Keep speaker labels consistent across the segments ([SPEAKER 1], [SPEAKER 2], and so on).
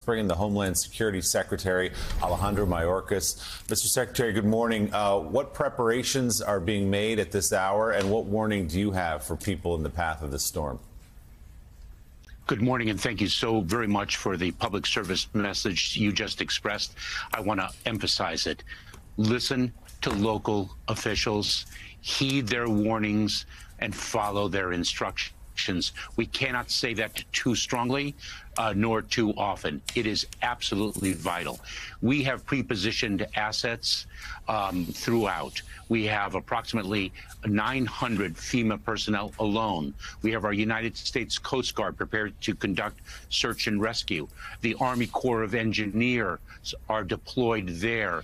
[SPEAKER 1] Bring in the Homeland Security Secretary, Alejandro Mayorkas. Mr. Secretary, good morning. What preparations are being made at this hour, and what warning do you have for people in the path of this storm?
[SPEAKER 2] Good morning, and thank you so very much for the public service message you just expressed. I want to emphasize it. Listen to local officials, heed their warnings, and follow their instructions. We cannot say that too strongly, nor too often. It is absolutely vital. We have pre-positioned assets throughout. We have approximately 900 FEMA personnel alone. We have our United States Coast Guard prepared to conduct search and rescue. The Army Corps of Engineers are deployed there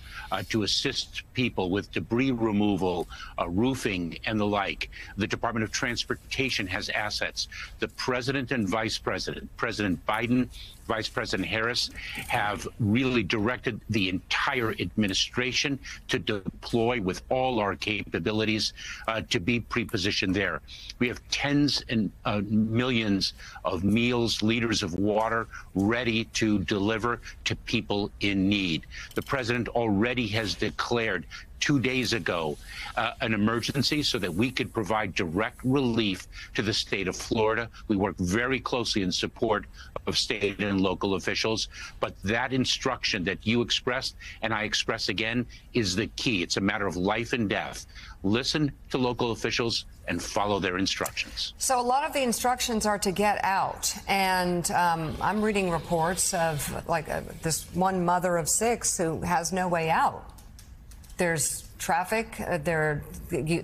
[SPEAKER 2] to assist people with debris removal, roofing, and the like. The Department of Transportation has assets. The President and Vice President, President Biden, Vice President Harris, have really directed the entire administration to deploy with all our capabilities to be pre-positioned there. We have tens and millions of meals, liters of water ready to deliver to people in need. The president already has declared 2 days ago an emergency so that we could provide direct relief to the state of Florida. We work very closely in support of state and local officials, but that instruction that you expressed and I express again is the key. It's a matter of life and death. Listen to local officials and follow their instructions.
[SPEAKER 3] So a lot of the instructions are to get out, and I'm reading reports of this one mother of 6 who has no way out. There's traffic, there are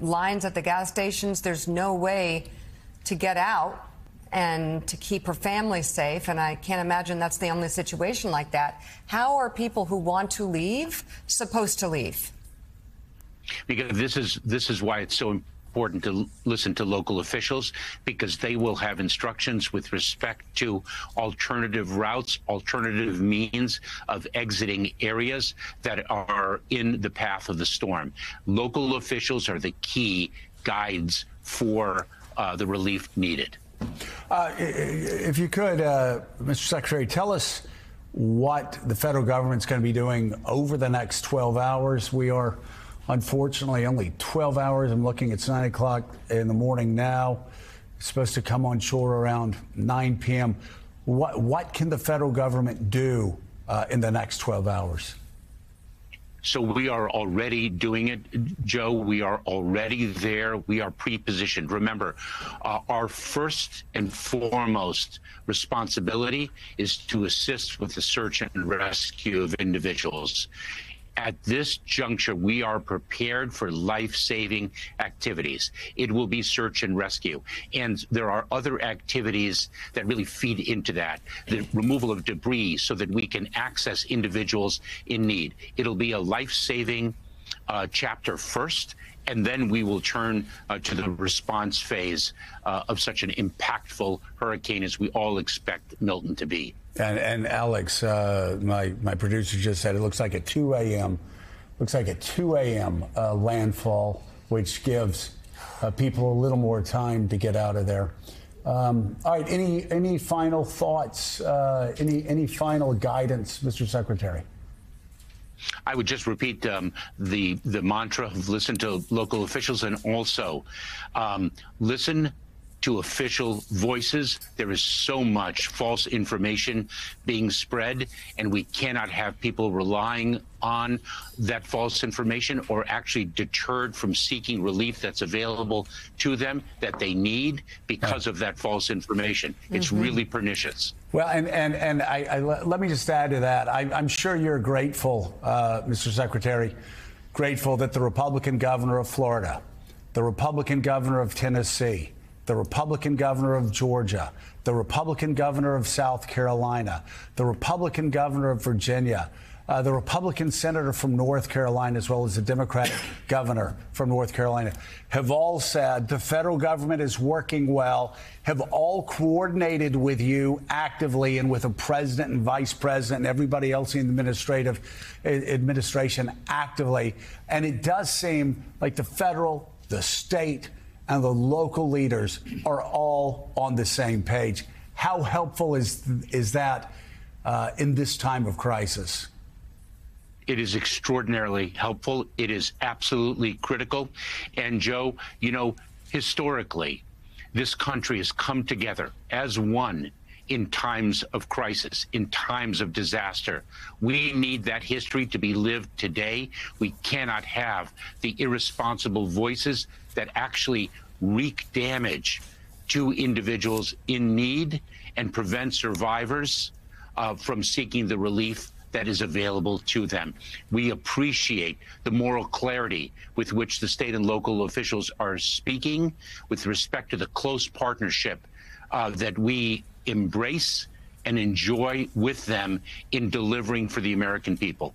[SPEAKER 3] lines at the gas stations. There's no way to get out and to keep her family safe. And I can't imagine that's the only situation like that. How are people who want to leave supposed to leave?
[SPEAKER 2] Because this is why it's so important to listen to local officials, because they will have instructions with respect to alternative routes, alternative means of exiting areas that are in the path of the storm. Local officials are the key guides for the relief needed.
[SPEAKER 4] If you could, Mr. Secretary, tell us what the federal government's going to be doing over the next 12 hours. We are unfortunately only 12 hours. I'm looking, it's 9 o'clock in the morning now. It's supposed to come on shore around 9 p.m. What can the federal government do in the next 12 hours?
[SPEAKER 2] So we are already doing it, Joe. We are already there. We are pre-positioned. Remember, our first and foremost responsibility is to assist with the search and rescue of individuals. At this juncture, we are prepared for life-saving activities. It will be search and rescue. And there are other activities that really feed into that. The removal of debris so that we can access individuals in need. It'll be a life-saving chapter first, and then we will turn to the response phase of such an impactful hurricane as we all expect Milton to be.
[SPEAKER 4] And Alex, my producer just said it looks like a 2 a.m. Landfall, which gives people a little more time to get out of there. All right, any final thoughts? Any final guidance, Mr. Secretary?
[SPEAKER 2] I would just repeat the mantra of listen to local officials, and also listen to official voices. There is so much false information being spread, and we cannot have people relying on that false information or actually deterred from seeking relief that's available to them that they need because of that false information. It's really pernicious.
[SPEAKER 4] Well, and let me just add to that. I'm sure you're grateful, Mr. Secretary, grateful that the Republican governor of Florida, the Republican governor of Tennessee, the Republican governor of Georgia, the Republican governor of South Carolina, the Republican governor of Virginia, the Republican senator from North Carolina, as well as the Democratic governor from North Carolina, have all said the federal government is working well, have all coordinated with you actively and with the president and vice president and everybody else in the administration actively. And it does seem like the federal, the state, and the local leaders are all on the same page. How helpful is that in this time of crisis?
[SPEAKER 2] It is extraordinarily helpful. It is absolutely critical. And Joe, you know, historically, this country has come together as one in times of crisis, in times of disaster. We need that history to be lived today. We cannot have the irresponsible voices that actually wreak damage to individuals in need and prevent survivors from seeking the relief that is available to them. We appreciate the moral clarity with which the state and local officials are speaking with respect to the close partnership that we embrace and enjoy with them in delivering for the American people.